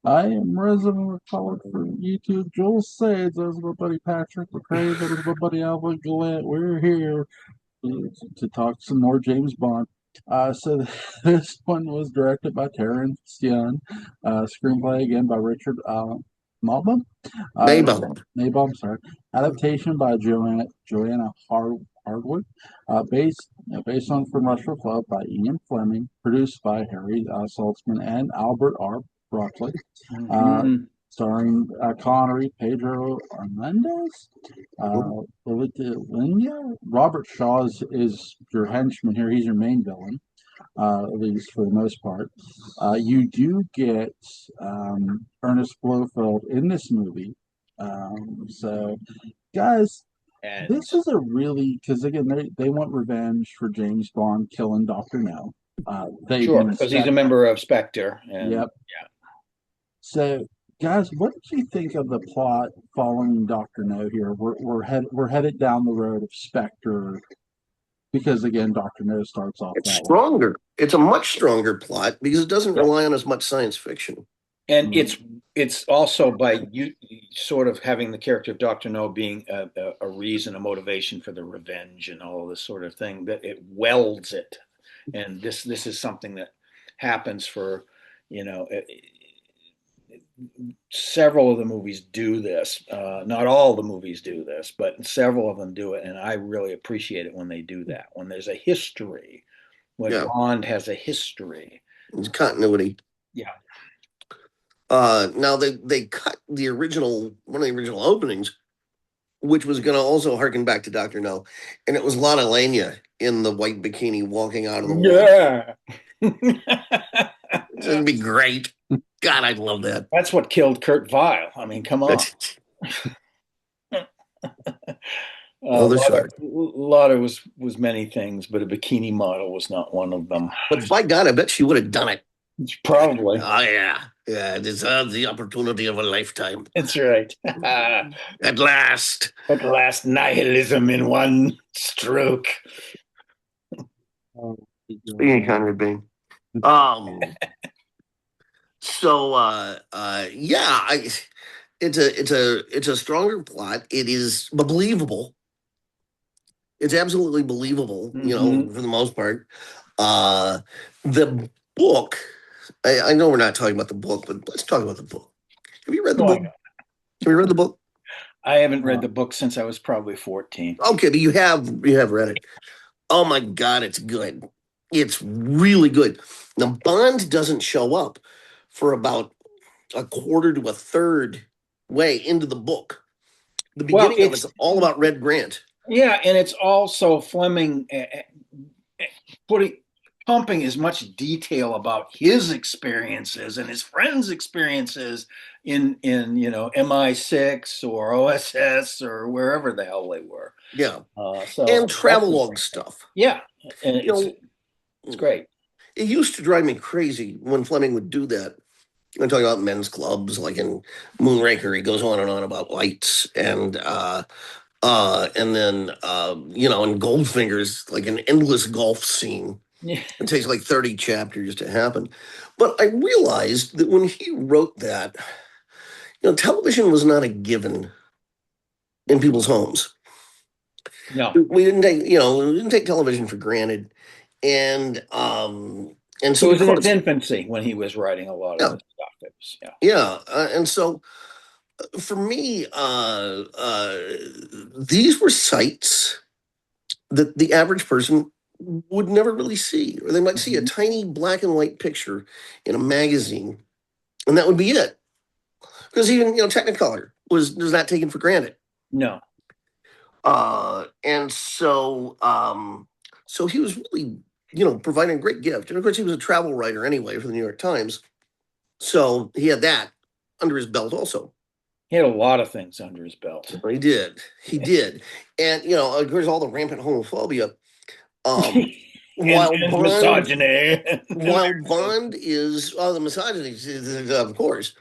I am resident recorded for YouTube. Joel Sades, that was my buddy Patrick McCray, that was my buddy Alvin Gallant. We're here to talk some more James Bond. So this one was directed by Terrence Young, screenplay again by Richard Malbum, uh, Maybach. Maybaum, sorry. Adaptation by Joanna Hardwood, based on From Russia with Love by Ian Fleming, produced by Harry Saltzman and Albert R. Broccoli, uh, Mhm. starring Connery, Pedro Armendez, Linya. Robert Shaw is your henchman here. He's your main villain, at least for the most part. You do get Ernest Blofeld in this movie. So, guys, And this is a really, because again, they want revenge for James Bond killing Dr. No. They sure, being because he's a Spectre. member of Spectre, and Yep. So, guys, what did you think of the plot following Doctor No here? We're headed down the road of Spectre because again, Doctor No starts off It's that way. stronger. It's a much stronger plot because it doesn't yeah, rely on as much science fiction. and Mm, it's also by you sort of having the character of Doctor No being a reason, a motivation for the revenge and all this sort of thing that it welds it, and this is something that happens for you know. Several of the movies do this. Not all the movies do this, but several of them do it, and I really appreciate it when they do that. When there's a history, when Yeah, Bond has a history. it's continuity. Yeah, Now they cut the original one of the original openings, which was going to also harken back to Doctor No, and it was Lana Lania in the white bikini walking out of the wall. yeah. It's gonna be great. God, I love that. That's what killed Kurt Vile. I mean, come on. That's other side. Lauder was many things, but a bikini model was not one of them. But by God, I bet she would have done it. Probably. Oh yeah, yeah. This the opportunity of a lifetime. That's right. At last. At last, nihilism in one stroke. oh, Speaking of Conrad Bain. Um. So yeah, it's a stronger plot. It is believable. It's absolutely believable, Mm-hmm. for the most part. Uh the book, I know we're not talking about the book, but let's talk about the book. Have you read the Oh, book? Have you read the book? I haven't read uh, the book since I was probably 14. Okay, but you have read it. Oh my God, it's good. It's really good. Now Bond doesn't show up for about a quarter to a third way into the book. The Well, beginning of it's all about Red Grant. yeah, and it's also Fleming putting pumping as much detail about his experiences and his friends' experiences in MI6 or OSS or wherever the hell they were. Yeah, So and that's travelogue stuff. yeah, and You know, it's great. it used to drive me crazy when Fleming would do that. I'm talking about men's clubs, like in Moonraker. He goes on and on about lights, and then in Goldfinger's, like an endless golf scene. Yeah. It takes like 30 chapters to happen. But I realized that when he wrote that, television was not a given in people's homes. No. We didn't take television for granted, and It so was in its because infancy when he was writing a lot of yeah, this stuff. It was, yeah. yeah, and so for me, these were sites that the average person would never really see, or they might see a mhm. tiny black and white picture in a magazine, and that would be it. Because even Technicolor was not taken for granted. No. And so he was really providing a great gift, and of course he was a travel writer anyway for the New York Times, so he had that under his belt also. He had a lot of things under his belt. He did, and of course all the rampant homophobia. Um, and, while and Bond, misogyny. while Bond is the misogyny, of course,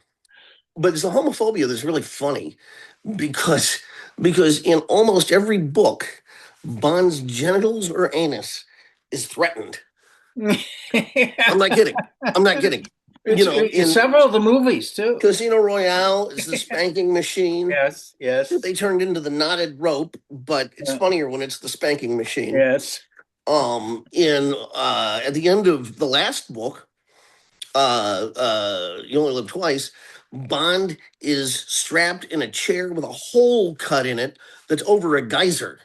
but it's the homophobia that's really funny because in almost every book, Bond's genitals or anus is threatened. I'm not kidding. I'm not kidding. It's several of the movies too. Casino Royale is the spanking machine. Yes, yes. They turned into the knotted rope, but it's funnier when it's the spanking machine. Yes. At the end of the last book, You Only Live Twice, Bond is strapped in a chair with a hole cut in it that's over a geyser.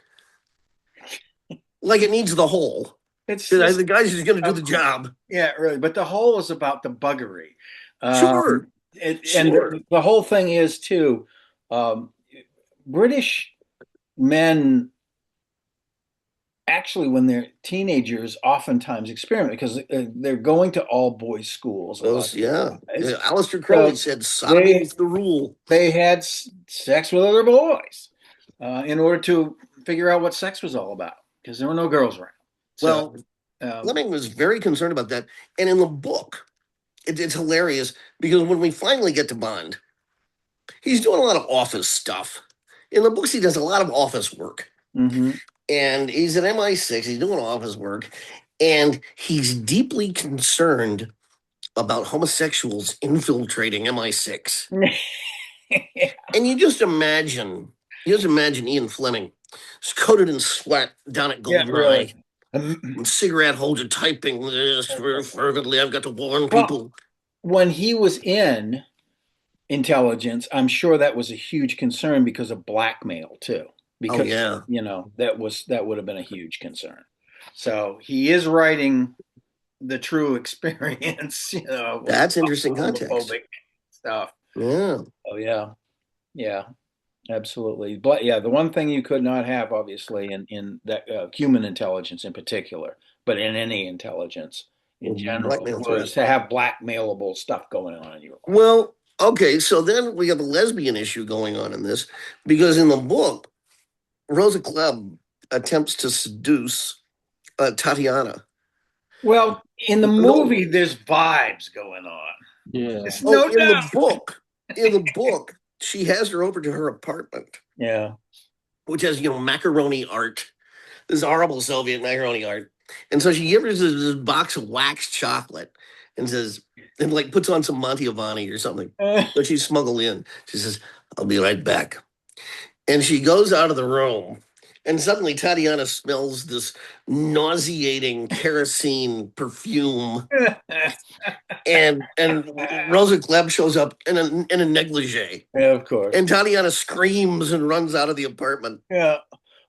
Like it needs the hole. The geyser's going to do the job. Yeah, really. But the whole is about the buggery. Sure. And the whole thing is too, British men actually, when they're teenagers, oftentimes experiment because they're going to all boys schools. Aleister Crowley said sodomy is the rule. They had sex with other boys in order to figure out what sex was all about because there were no girls around. Well, Fleming was very concerned about that. And in the book, it's hilarious because when we finally get to Bond, he's doing a lot of office stuff. In the books, he does a lot of office work. Mm-hmm. And he's at MI6, he's doing office work, and he's deeply concerned about homosexuals infiltrating MI6. And you just imagine Ian Fleming coated in sweat down at GoldenEye. And cigarette holder typing this fervently. I've got to warn people. When he was in intelligence, I'm sure that was a huge concern because of blackmail too. Because that would have been a huge concern. So he is writing the true experience. That's interesting context stuff. Yeah. Oh yeah, absolutely. But yeah, the one thing you could not have, obviously, in that human intelligence in particular, but in any intelligence in general, was to have blackmailable stuff going on in your life. Well, okay, so then we have a lesbian issue going on in this because in the book, Rosa Klebb attempts to seduce Tatiana. Well, in the movie, there's vibes going on. Yeah. In the book, she has her over to her apartment. Yeah. Which has, macaroni art. This horrible Soviet macaroni art. And so she gives her this box of wax chocolate and says, and puts on some Montiavani or something that she smuggled in. She says, I'll be right back. And she goes out of the room, and suddenly Tatiana smells this nauseating kerosene perfume. and Rosa Klebb shows up in a negligee. Yeah, of course. And Tatiana screams and runs out of the apartment. Yeah.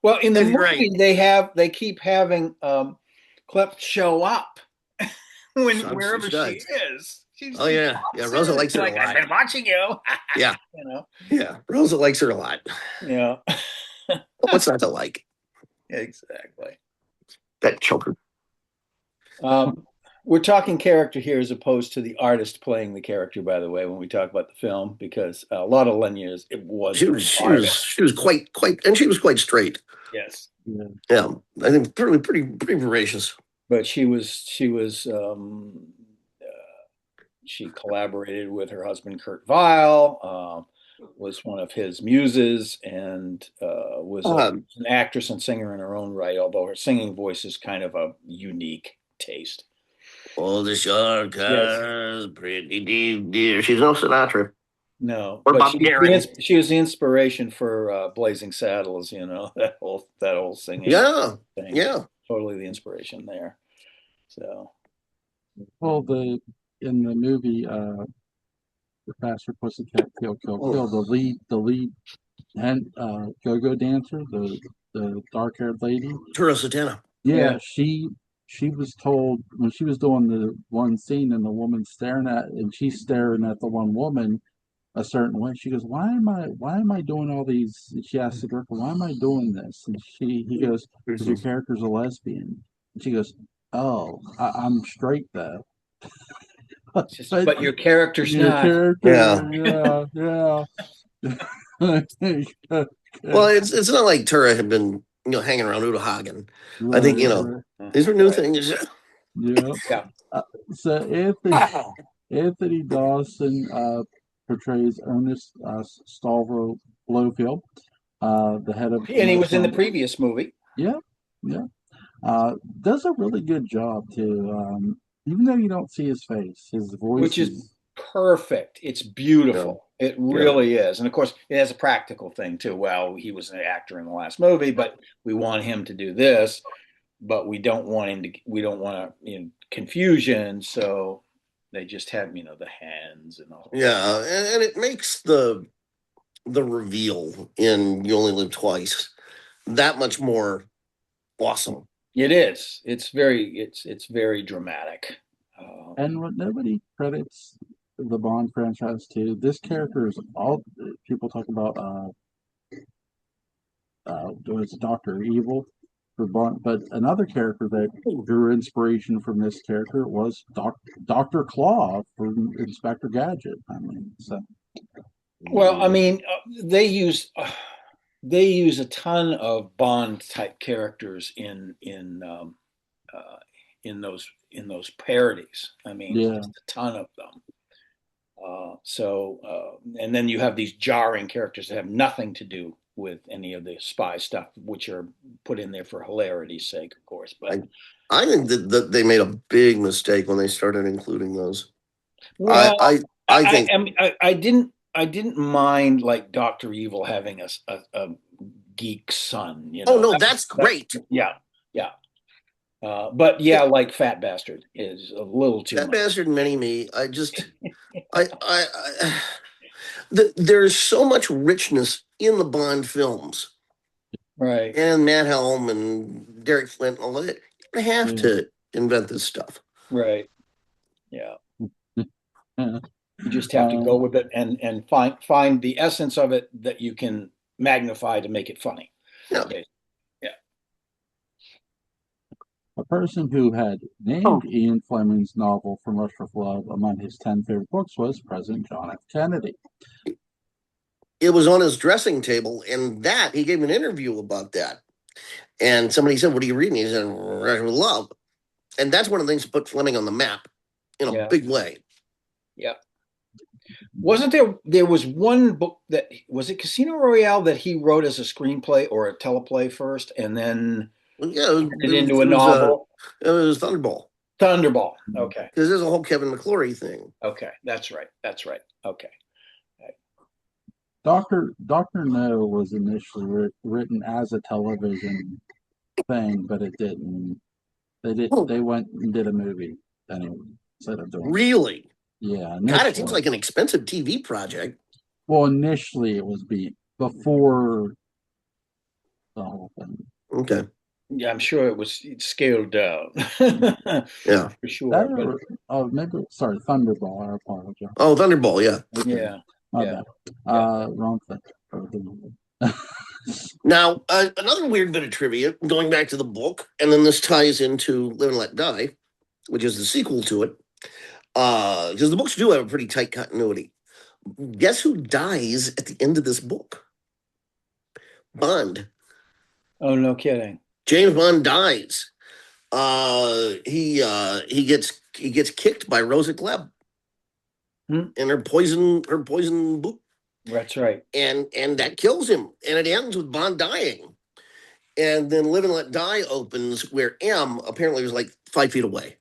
Well, in the movie, they keep having Klebb show up wherever she is. Rosa likes her a lot. I've been watching you. Yeah. Yeah, Rosa likes her a lot. Yeah. What's not to like? Exactly. That choker. We're talking character here as opposed to the artist playing the character, by the way, when we talk about the film, because a lot of Lenniers, it was. She was quite, and she was quite straight. Yes. Yeah. I think pretty voracious. But she collaborated with her husband, Kurt Weill, was one of his muses, and was an actress and singer in her own right, although her singing voice is kind of a unique taste. Oh, the shark has pretty deep, dear. She's no Sinatra. No. Or Bob Dylan. She was the inspiration for Blazing Saddles, that whole singing. Yeah. thing. Yeah. Totally the inspiration there. So. Well, in the movie, the Faster Pussycat Kill, the lead and go-go dancer, the dark-haired lady, Tura Satana. Yeah, she was told when she was doing the one scene and the woman she's staring at the one woman a certain way. She goes, why am I doing all these? She asked the director, why am I doing this? And he goes, because your character's a lesbian. And she goes, oh, I'm straight though. But your character's not. Yeah. Well, it's not like Tura had been hanging around Uta Hagen. Right, I think these were new things. Yeah. So Anthony Dawson portrays Ernest Stavro Blofeld, the head of. And he was in the previous movie. Yeah. Does a really good job too. even though you don't see his face, his voice which is perfect. It's beautiful. It really is. And of course, it has a practical thing too. Well, he was an actor in the last movie, but we want him to do this, but we don't want him to. We don't want to confusion. So they just have the hands and all. Yeah, and it makes the reveal in You Only Live Twice that much more awesome. It is. It's very dramatic. And what nobody credits the Bond franchise to, this character is all people talk about. Was Doctor Evil for Bond, but another character that drew inspiration from this character was Doctor Claw from Inspector Gadget. I mean, so. Well, I mean, they use a ton of Bond type characters in those parodies. I mean, just a ton of them. And then you have these jarring characters that have nothing to do with any of the spy stuff, which are put in there for hilarity's sake, of course. But I think that they made a big mistake when they started including those. Well, I think I didn't mind like Dr. Evil having a geek son. Oh no, that's great. Yeah. But yeah, like Fat Bastard is a little too Fat much. Bastard Mini-Me. There's so much richness in the Bond films, right? And Matt Helm and Derek Flint and all that. You have to invent this stuff, right? Yeah. You just have to go with it and find the essence of it that you can magnify to make it funny. Yeah. Okay. A person who had named Ian Fleming's novel From Russia with Love among his 10 favorite books was President John F. Kennedy. It was on his dressing table, and that he gave an interview about that. And somebody said, "What are you reading?" He said, "Russia with Love," and that's one of the things that put Fleming on the map in a big way. Yeah. Wasn't there was one book that was it Casino Royale that he wrote as a screenplay or a teleplay first, and then it into a novel. It was Thunderball. Thunderball. Okay. Because there's a whole Kevin McClory thing. Okay, that's right. Okay. Dr. No was initially written as a television thing, but it didn't. They went and did a movie anyway instead of doing. Really? Yeah. God, it seems like an expensive TV project. Well, initially it was before the whole thing. Okay. Yeah, I'm sure it was scaled down. Yeah, for sure. Thunderball. I apologize. Oh, Thunderball. Yeah. Yeah. Wrong thing. Now, another weird bit of trivia, going back to the book, and then this ties into Live and Let Die, which is the sequel to it, because the books do have a pretty tight continuity. Guess who dies at the end of this book? Bond. Oh, no kidding. James Bond dies. He gets kicked by Rosa Klebb in her poison boot. That's right. And that kills him. And it ends with Bond dying. And then Live and Let Die opens where M apparently was like 5 feet away.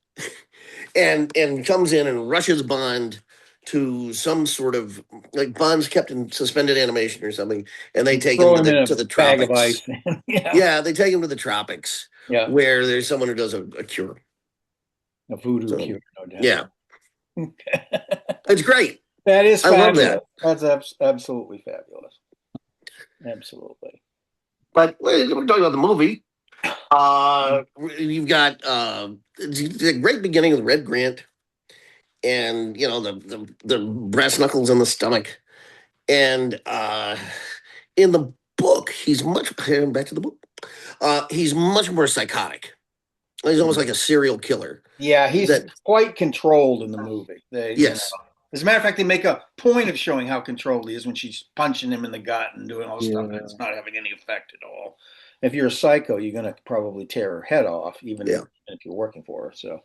and comes in and rushes Bond to some sort of, like, Bond's kept in suspended animation or something, and they take him to the tropics. Bag of ice. Yeah, they take him to the tropics, where there's someone who does a cure. A voodoo cure, no doubt. Yeah. It's great. That is fabulous. I love that. That's absolutely fabulous. Absolutely. But we're talking about the movie. You've got the great beginning with Red Grant, and the brass knuckles in the stomach, and in the book he's much back to the book. He's much more psychotic. He's almost like a serial killer. Yeah, he's quite controlled in the movie. Yes. As a matter of fact, they make a point of showing how controlled he is when she's punching him in the gut and doing all this stuff. It's not having any effect at all. If you're a psycho, you're going to probably tear her head off, even if you're working for her. So,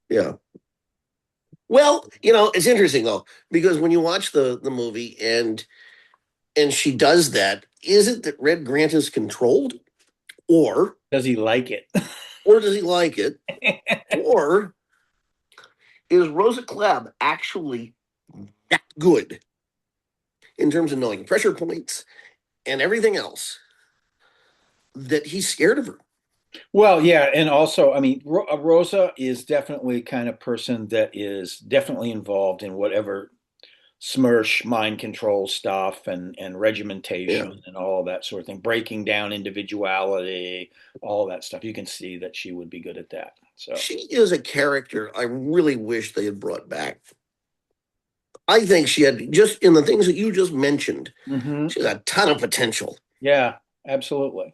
yeah. Well, it's interesting though, because when you watch the movie and she does that, is it that Red Grant is controlled, or does he like it? Or does he like it? Or is Rosa Klebb actually that good in terms of knowing pressure points and everything else that he's scared of her? Well, yeah, and also, I mean, Rosa is definitely kind of person that is definitely involved in whatever Smirsh mind control stuff and Yeah. regimentation and all that sort of thing, breaking down individuality, all that stuff. You can see that she would be good at that. So, She is a character I really wish they had brought back. I think she had, just in the things that you just mentioned, mhm. she has a ton of potential. Yeah, absolutely.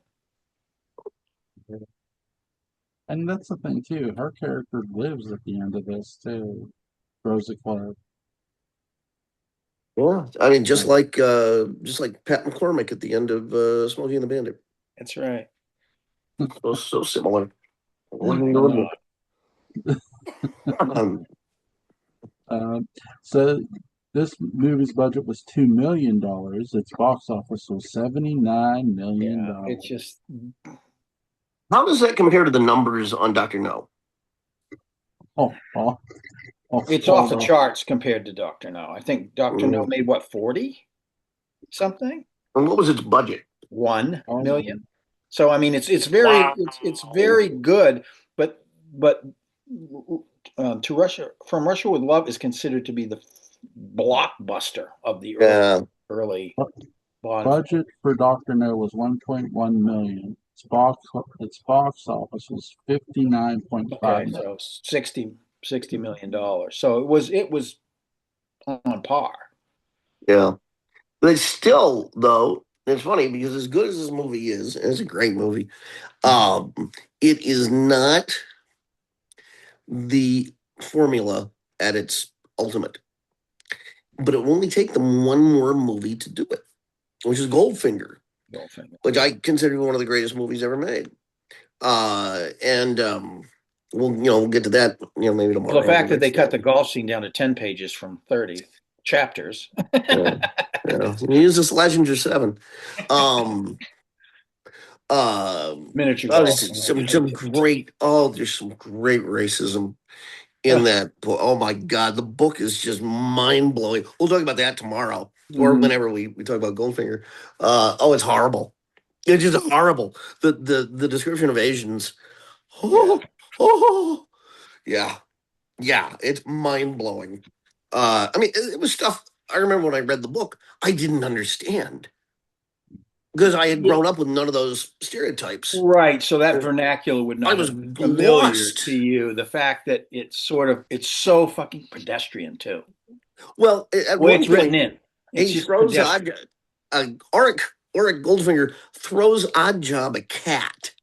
And that's the thing too. Her character lives at the end of this too. Rosa Clark. Yeah. I mean, Uh, just like Pat McCormick at the end of Smokey and the Bandit. That's right. So similar. Uh, Um, Um, so this movie's budget was $2 million. Its box office was $79 million. yeah, it's just how does that compare to the numbers on Doctor No? Oh, oh, oh, it's off hold the on. charts compared to Dr. No. I think Dr. No Mm. made what, 40 something? And what was its budget? 1 Oh, million. So I mean Wow. it's very good, but to Russia from Russia with Love is considered to be the blockbuster of the Yeah. early bu- Bond. budget for Doctor No was 1.1 million. Its box office was 59.5 Okay, million. so sixty million dollars. So it was on par. Yeah. But still, though, it's funny because as good as this movie is, and it's a great movie, um, it is not the formula at its ultimate. But it will only take them one more movie to do it, which is Goldfinger, Goldfinger. which I consider one of the greatest movies ever made. And we'll get to that, maybe Well, tomorrow. the fact that they cut the golf scene down to 10 pages from 30 chapters. Yeah, yeah. We use the Schlesinger 7. Um, Miniature oh, golf. there's there's some great racism in that book. Oh my God, the book is just mind blowing. We'll talk about that tomorrow or Mhm. whenever we talk about Goldfinger. Oh, it's horrible. It's just horrible. The description of Asians. Oh, oh, yeah, yeah. It's mind blowing. I mean, it was stuff. I remember when I read the book, I didn't understand because I had grown up with none of those stereotypes. Right. So that vernacular would I not was have been familiar lost. to you. The fact that it's so fucking pedestrian too. Well, at The way one it's written point, in. It's he just throws pedestrian. Auric Goldfinger throws Oddjob a cat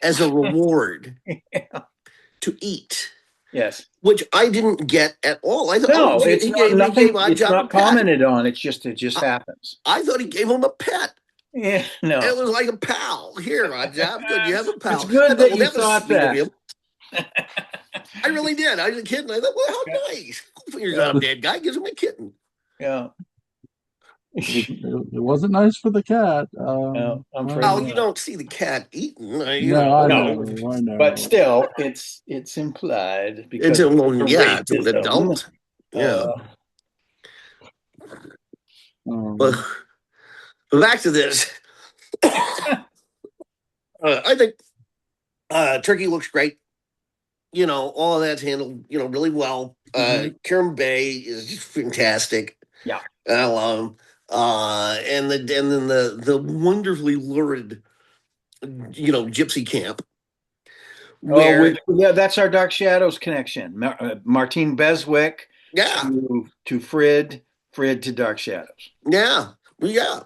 as a reward to eat, Yes. which I didn't get at all. I thought, No, it's he not gave nothing. It's Oddjob a not pet. commented on. It just I, happens. I thought he gave him a pet. Yeah, It no. was like a pal. Here, Oddjob, good, you have a It's pal. I good thought, that well, you that was thought sweet of that. him. I really did. I was a kid, and I thought, well, how nice. Goldfinger's not a bad guy. Gives him a kitten. Yeah. It wasn't nice for the cat. No, I'm I afraid Oh, know. you not. don't see the cat eaten, No, I No, know, I but know. still, it's implied It's because a of well, the yeah, it's an racism. adult. Yeah. Uh, But Um, back to this. I think Turkey looks great. All of that's handled, really well. mhm. Karen Bay is just fantastic. Yeah. I love him. And then the wonderfully lurid, gypsy camp Oh, where, yeah, that's our Dark Shadows connection. Martine Beswick yeah, to Frid to Dark Shadows. yeah, yeah.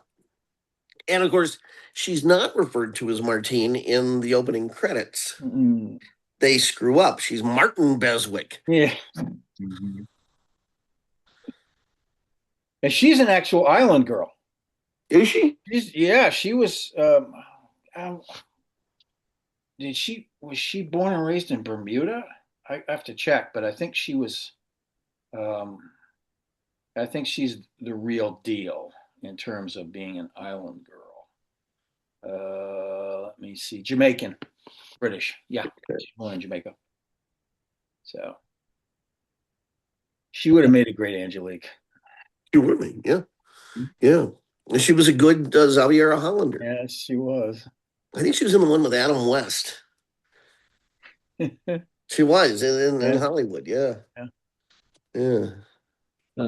And of course, she's not referred to as Martine in the opening credits. Mm. They screw up. She's Martin Beswick. Yeah, mhm. and she's an actual island girl. Is she? Yeah, she was. Um, was she born and raised in Bermuda? I have to check, but I think she was. Um, I think she's the real deal in terms of being an island girl. Let me see. Jamaican, British. Yeah, she's born in Jamaica. So She would have made a great Angelique. She would be, yeah, yeah. And she was a good Xaviera Hollander. Yes, she was. I think she was in the one with Adam West. She was in Yeah. Hollywood, yeah, Yeah. yeah.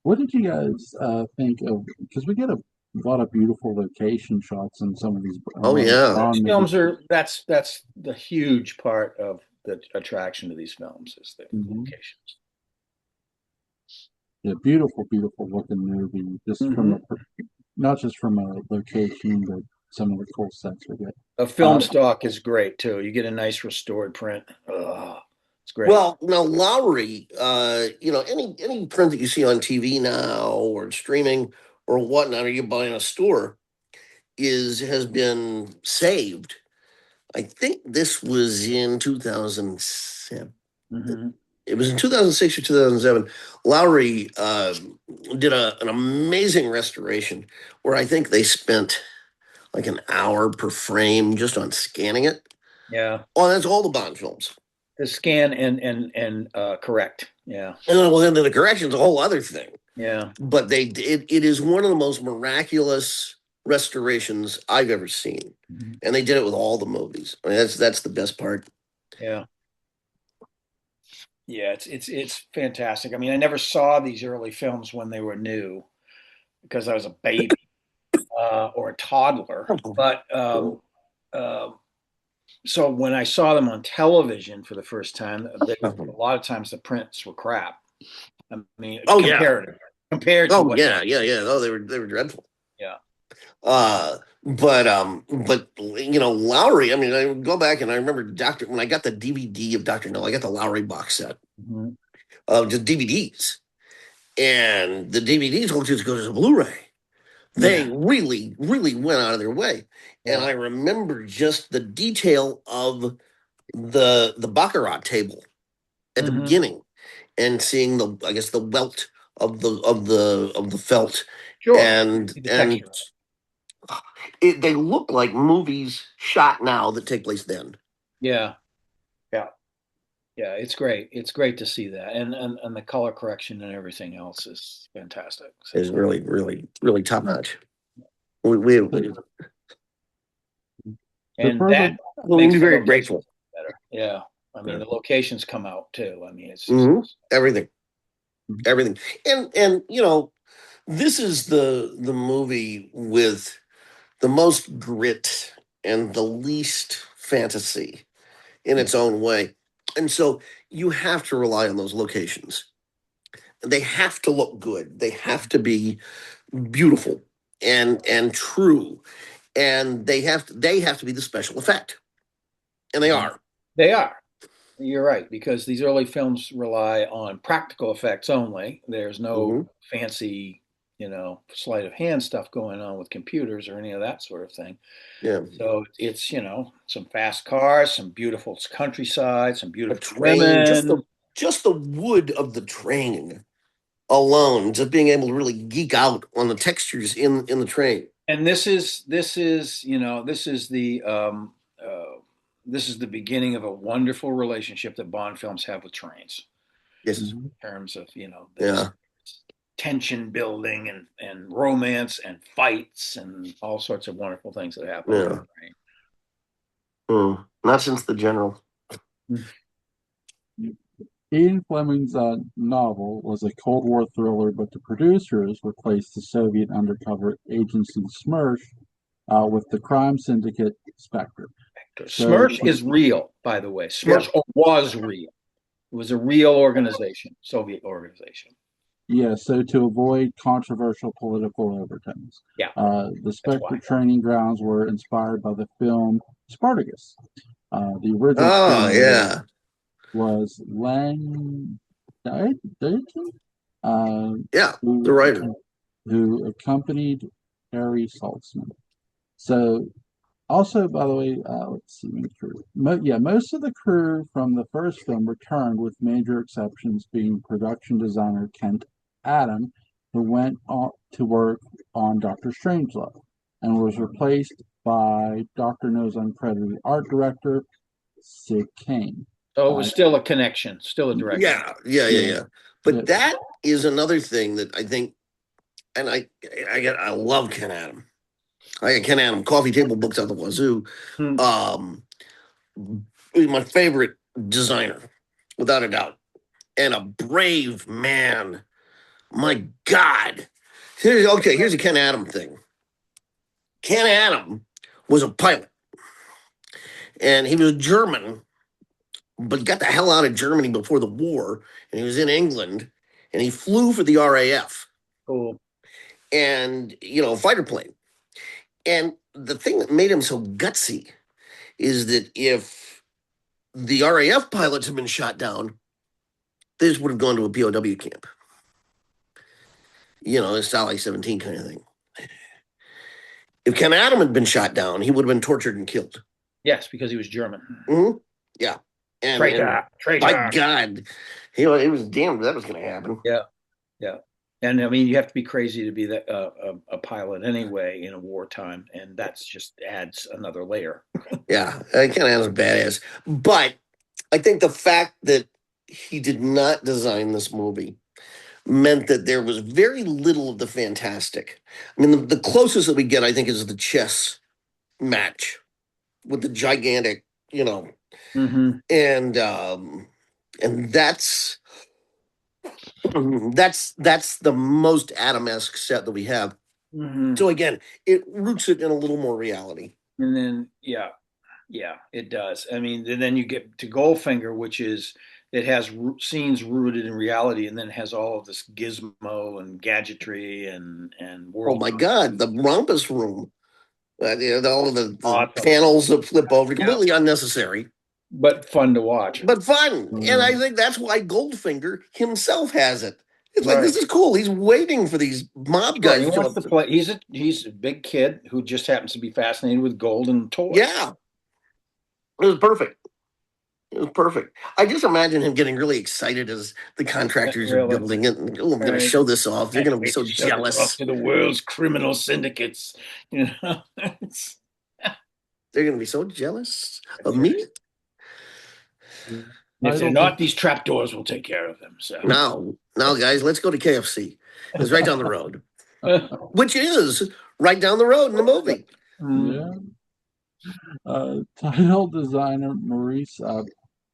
What did you guys think of? Because we get a lot of beautiful location shots in some of these. A Oh lot of yeah. Those Bond films movies. are that's the huge part of the attraction to these films is the Mhm. locations. Yeah, beautiful, beautiful looking movie. Just from Hmm. not just from a location, but some of the cool sets we get. A film stock is great too. You get a nice restored print. It's great. Well, now Lowry, any print that you see on TV now or streaming or whatnot, or you buy in a store, has been saved. I think this was in 2007. Hmm. It was in 2006 or 2007. Lowry did an amazing restoration where I think they spent like an hour per frame just on scanning it. Yeah, Oh, that's all the Bond films. the scan and correct. Yeah, And then, well, then the correction's a whole other thing. yeah. But it is one of the most miraculous restorations I've ever seen, Mhm. and they did it with all the movies. I mean, that's the best part. Yeah, yeah. It's fantastic. I mean, I never saw these early films when they were new because I was a baby or a toddler. But uh, so when I saw them on television for the first time, a lot of times the prints were crap. I mean, Oh yeah. compared to Oh what. yeah, yeah, yeah. Oh, they were dreadful. Yeah. But Lowry. I mean, I would go back and I remember Doctor when I got the DVD of Doctor No. I got the Lowry box set Mhm. of just DVDs, and the DVDs will just go to the Blu-ray. They Yeah. really, really went out of their way, and Yeah. I remember just the detail of the baccarat table at the Hmm. beginning, and seeing I guess the welt of the felt, Sure. and See the texture. they look like movies shot now that take place then. Yeah. Yeah. Yeah. It's great. It's great to see that, and the color correction and everything else is fantastic. So, Is really, really, really top notch. We So and for the that will makes be the very locations grateful. better. Yeah. I mean, yeah. the locations come out too. I mean, it's just. Hmm. Everything, everything, and this is the movie with the most grit and the least fantasy in its own way. And so you have to rely on those locations. They have to look good. They have to be beautiful and true. And they have to be the special effect. And they are. They are. You're right, because these early films rely on practical effects only. There's no Hmm. fancy, sleight of hand stuff going on with computers or any of that sort of thing. Yeah. So it's, some fast cars, some beautiful countryside, some A beautiful train, women. just the wood of the train alone, just being able to really geek out on the textures in the train. And this is the beginning of a wonderful relationship that Bond films have with trains. Yes. Mhm. Terms of there's Yeah. tension building and romance and fights and all sorts of wonderful things that happen on Yeah. the train. Not since the general. Ian Fleming's novel was a Cold War thriller, but the producers replaced the Soviet undercover agency SMERSH with the crime syndicate Spectre. So, SMERSH is real, by the way. Yeah. SMERSH was real. It was a real organization, Soviet organization. yeah, so to avoid controversial political overtones, Yeah, the that's Spectre why. training grounds were inspired by the film Spartacus. The original Oh screenwriter yeah. was Lang Dayton, uh, Yeah. The who, writer. who accompanied Harry Saltzman. So, also, by the way, let's see, crew. Most of the crew from the first film returned, with major exceptions being production designer Kent Adam, who went on to work on Doctor Strangelove and was replaced by Doctor No's uncredited art director Sid Kane. So it was still a connection, still a direct connection. Yeah. Yeah. Yeah. Yeah, Yeah. But Yeah. that is another thing that I think, and I love Ken Adam. I got Ken Adam coffee table books out the wazoo. Hmm. He's my favorite designer, without a doubt, and a brave man. My God. Here's a Ken Adam thing. Ken Adam was a pilot, and he was German, but got the hell out of Germany before the war, and he was in England, and he flew for the RAF, Cool. and fighter plane. And the thing that made him so gutsy is that if the RAF pilots had been shot down, they just would have gone to a POW camp. It's Sally 17 kind of thing. If Ken Adam had been shot down, he would have been tortured and killed. Yes, because he was German. Mm-hmm. Yeah. And Traitor. my God, it was damned that was going to happen. Yeah. And I mean, you have to be crazy to be a pilot anyway in a wartime, and that's just adds another layer. Yeah, Ken Adam's a badass. But I think the fact that he did not design this movie meant that there was very little of the fantastic. I mean, the closest that we get, I think, is the chess match with the gigantic, Mm-hmm. and that's the most Adam-esque set that we have. Mm-hmm. So again, it roots it in a little more reality. And then, yeah, it does. I mean, and then you get to Goldfinger, which is it has scenes rooted in reality, and then has all of this gizmo and gadgetry and Oh my God, the Rumpus Room. All of the Awesome. panels that flip over, completely unnecessary. but fun to watch. But fun. And I think that's why Goldfinger himself has it. It's like, this is cool. He's waiting for these mob guys. He wants to play. He's a big kid who just happens to be fascinated with gold and toys. Yeah. It was perfect. I just imagine him getting really excited as the contractors are building it. Oh, I'm going to show this off. They're going to be so jealous. To the world's criminal syndicates. They're going to be so jealous of me. If they're not, these trapdoors will take care of them. So now, guys, let's go to KFC. It's right down the road, which is right down the road in the movie. Yeah. Title designer Maurice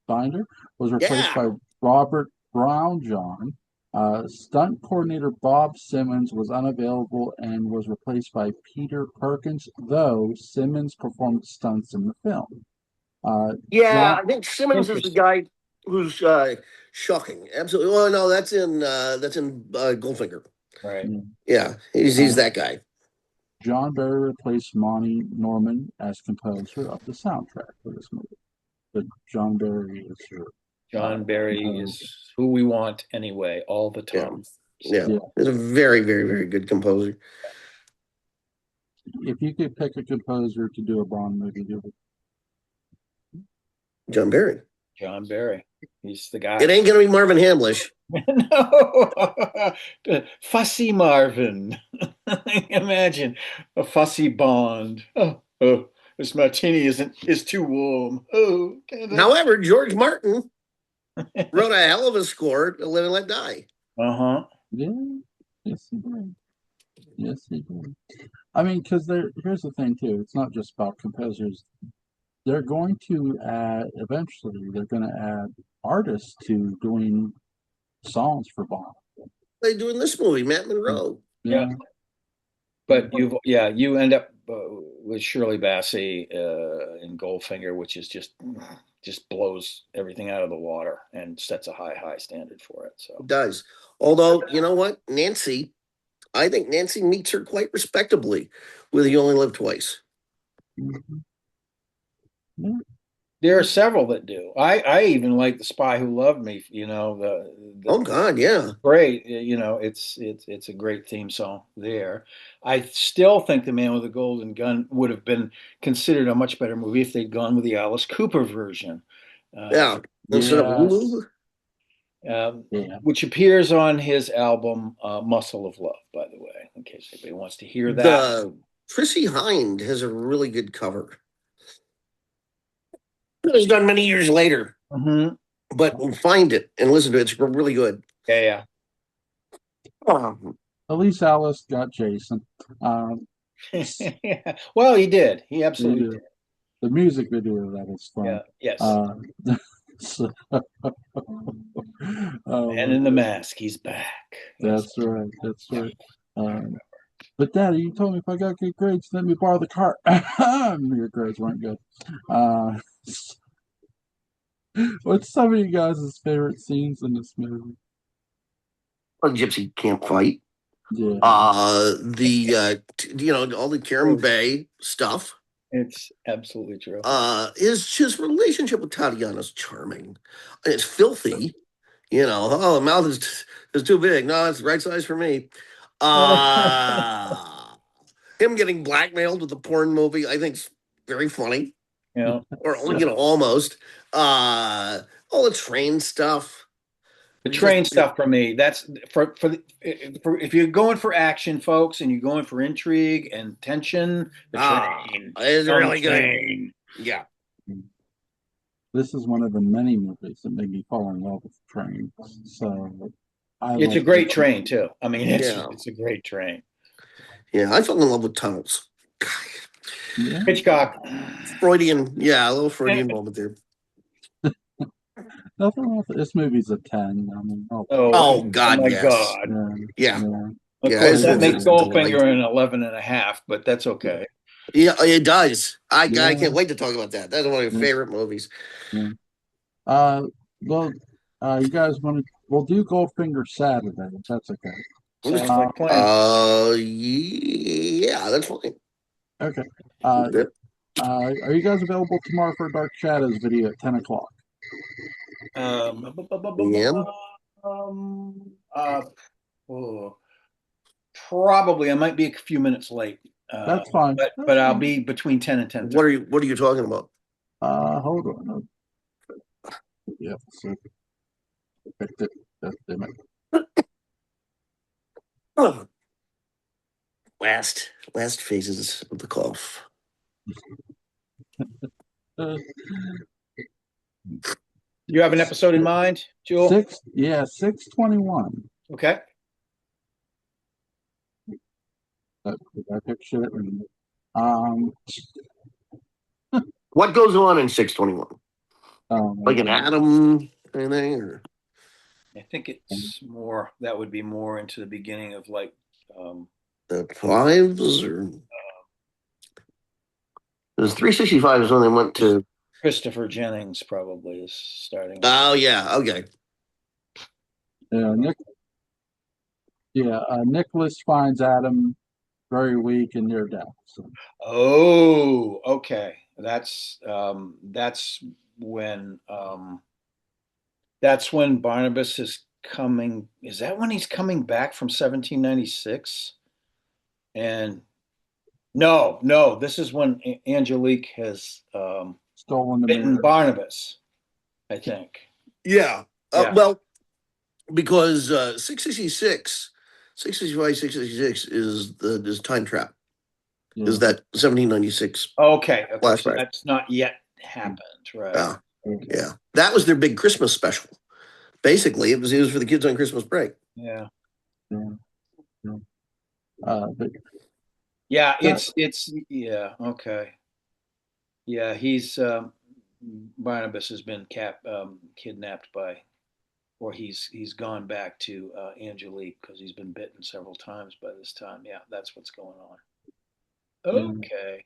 Binder was replaced by Robert Brownjohn. Stunt coordinator Bob Simmons was unavailable and was replaced by Peter Perkins, though Simmons performed stunts in the film. I think Simmons is the guy who's shocking. Absolutely. Oh no, that's in Goldfinger. Right. Yeah, he's that guy. John Barry replaced Monty Norman as composer of the soundtrack for this movie. But John Barry is who we want anyway, all the time. Yeah. He's a very, very, very good composer. If you could pick a composer to do a Bond movie, do it. John Barry. He's the guy. It ain't gonna be Marvin Hamlish. No, fussy Marvin. Imagine a fussy Bond. Oh, this martini is too warm. Oh, however, George Martin wrote a hell of a score to Live and Let Die. Yeah, yes he did. I mean, because here's the thing too. It's not just about composers. They're going to add artists to doing songs for Bond. They doing this movie, Matt Monroe. Yeah. But you end up with Shirley Bassey in Goldfinger, which is just blows everything out of the water and sets a high standard for it. So it does. Although, you know what, I think Nancy meets her quite respectably with You Only Live Twice. Mm-hmm. Yeah. There are several that do. I even like The Spy Who Loved Me. Oh God, yeah, great. It's a great theme song there. I still think The Man with the Golden Gun would have been considered a much better movie if they'd gone with the Alice Cooper version. Instead of Lulu. Which appears on his album Muscle of Love, by the way, in case anybody wants to hear that. Chrissy Hind has a really good cover. It was done many years later, but we'll find it and listen to it. It's really good. Yeah, At least Alice got Jason. yeah. Well, he did. He absolutely did. The music video of that is fun. Yeah. Yes. So, And in the mask, he's back. that's right. That's right. But Daddy, you told me if I got good grades, let me borrow the car. Your grades weren't good. Uh, what's some of you guys' favorite scenes in this movie? A gypsy can't fight. Yeah. All the Karen Bay stuff. It's absolutely true. His relationship with Tatiana's charming. It's filthy. The mouth is too big. No, it's the right size for me. Him getting blackmailed with the porn movie, I think's very funny. Yeah. Or almost. All the train stuff. The train stuff for me, that's for if you're going for action, folks, and you're going for intrigue and tension, the train is really good. Yeah. This is one of the many movies that made me fall in love with trains. So it's a great train too. I mean, it's a great train. Yeah, I fell in love with tunnels. Yeah. Hitchcock. Freudian, a little Freudian moment there. Nothing wrong with it. This movie's a 10. I mean, God, oh my yes. God. Yeah. Of course, that makes Goldfinger an 11.5, but that's okay. Yeah, it does. I can't wait to talk about that. That's one of your favorite movies. Yeah. Well, you guys we'll do Goldfinger Saturday, if that's okay. Sounds like plan. Yeah, that's fine. Okay. Are you guys available tomorrow for a Dark Shadows video at 10 o'clock? Probably. I might be a few minutes late. That's fine. But I'll be between 10 and 10. What are you talking about? Hold on. Yeah, so picked it. Last phases of the cough. You have an episode in mind, Jewel? 6:21. Okay. I picture it. What goes on in 621? Like an atom anything, or? I think it's more. That would be more into the beginning of like the fives, or it was 365 is when they went to. Christopher Jennings probably is starting. Oh yeah, okay. Yeah, Nicholas finds Adam very weak and near death. So. Oh, okay. That's when Barnabas is coming. Is that when he's coming back from 1796? And no, this is when Angelique has stolen the bitten Barnabas, I think. Yeah. Well, because 666, 665, 666 is time trap. Yeah. Is that 1796? Okay. So that's not yet happened, right? Yeah. That was their big Christmas special. Basically, it was for the kids on Christmas break. Yeah. Okay. Yeah, he's Barnabas has been kidnapped by, or he's gone back to Angelique because he's been bitten several times by this time. Yeah, that's what's going on. Okay,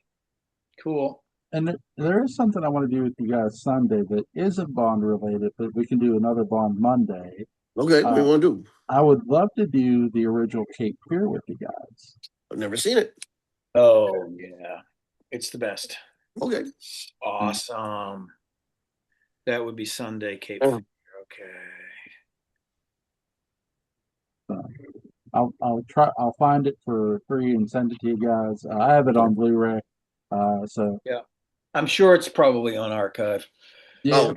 cool. And there is something I want to do with you guys Sunday that isn't Bond related, but we can do another Bond Monday. Okay, what do you want to do? I would love to do the original Cape Fear with you guys. I've never seen it. Oh yeah, it's the best. Okay, awesome. That would be Sunday, Cape Fear. Okay. I'll try. I'll find it for free and send it to you guys. I have it on Blu-ray. So yeah, I'm sure it's probably on archive. Yeah,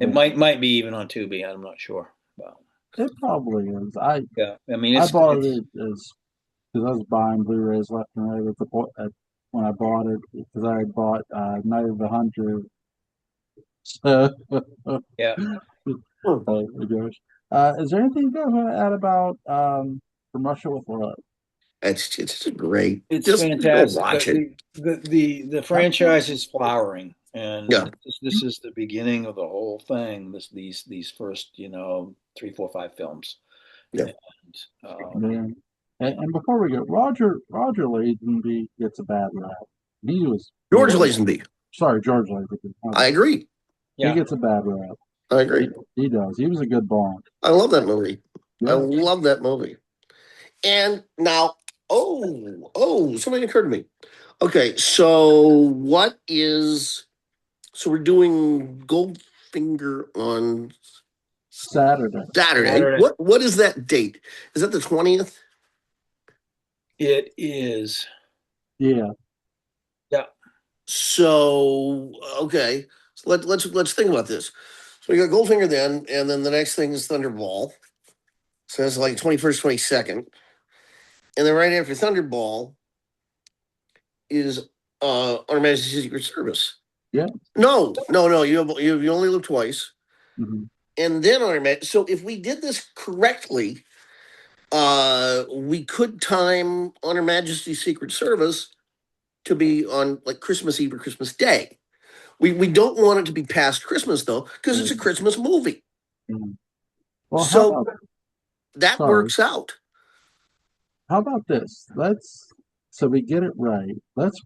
it might be even on Tubi. I'm not sure. Well, it probably is. I bought it because I was buying Blu-rays left and right when I bought it, because I had bought Night of the Hunter. Yeah. Oh my gosh. Is there anything you guys want to add about From Russia with Love? It's just great. It's Just go fantastic. watch it. The franchise is flowering, and Yeah. this is the beginning of the whole thing. These first 3, 4, 5 films, Yeah. and Man. And before we go, Roger Lazenby gets a bad rap. He was George really Lazenby. sorry, George Lazenby. I agree. He yeah, gets a bad rap. I agree. He does. He was a good Bond. I love that movie. I Yeah. love that movie. And now, something occurred to me. Okay, so we're doing Goldfinger on Saturday. Saturday. What is that date? Is that the 20th? it is. Yeah. Yeah, So okay, so let's think about this. So we got Goldfinger then, and then the next thing is Thunderball. So that's like 21st, 22nd. And then right after Thunderball is Our Majesty's Secret Service. Yeah. No. You only live twice. Mm-hmm. And then so if we did this correctly, we could time On Her Majesty's Secret Service to be on like Christmas Eve or Christmas Day. We don't want it to be past Christmas though, because it's a Christmas movie. Mm-hmm. Well, So that sorry. works out. How about this? So we get it right. Let's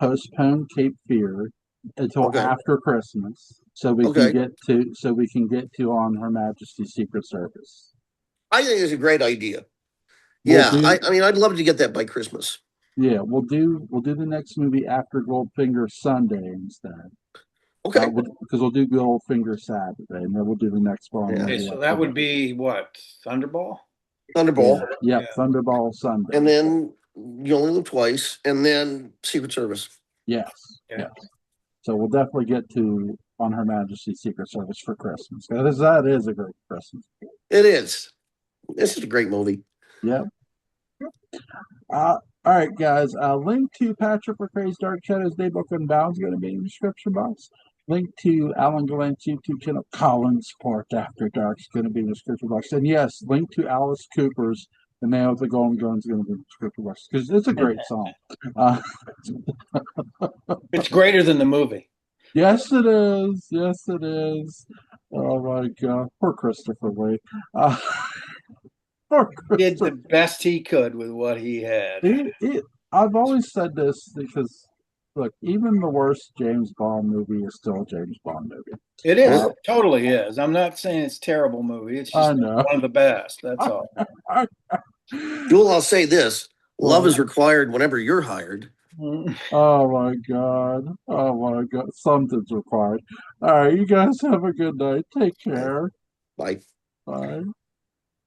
postpone Cape Fear until Okay. after Christmas, so we Okay. can get to On Her Majesty's Secret Service. I think it's a great idea. We'll Yeah, do- I mean, I'd love to get that by Christmas. Yeah, we'll do the next movie after Goldfinger Sunday instead. Okay. Because we'll do Goldfinger Saturday, and then we'll do the next one. Yeah. okay, so that would be what, Thunderball? Thunderball, Yeah, Yeah. Thunderball Sunday. and then You Only Live Twice, and then Secret Service. Yes. Yeah. Yes. So we'll definitely get to On Her Majesty's Secret Service for Christmas. That is a great Christmas. It is. This is a great movie. Yeah. All right, guys. Link to Patrick McCray's Dark Shadows Daybook Unbound is going to be in the description box. Link to Alan Gallant's YouTube channel, Colin Sport After Dark, is going to be in the description box. And yes, link to Alice Cooper's The Man with the Golden Gun is going to be in the description box because it's a great song. It's greater than the movie. Yes, it is. Yes, it is. Oh my God, poor Christopher Lee. Poor He did Christopher. the best he could with what he had. I've always said this because, look, even the worst James Bond movie is still a James Bond movie. It is. It totally is. I'm not saying it's a terrible movie. It's I just know. one of the best. That's all. Jewel, I'll say this: love is required whenever you're hired. Oh my God. Oh my God. Something's required. All right, you guys have a good night. Take care. Bye. Bye.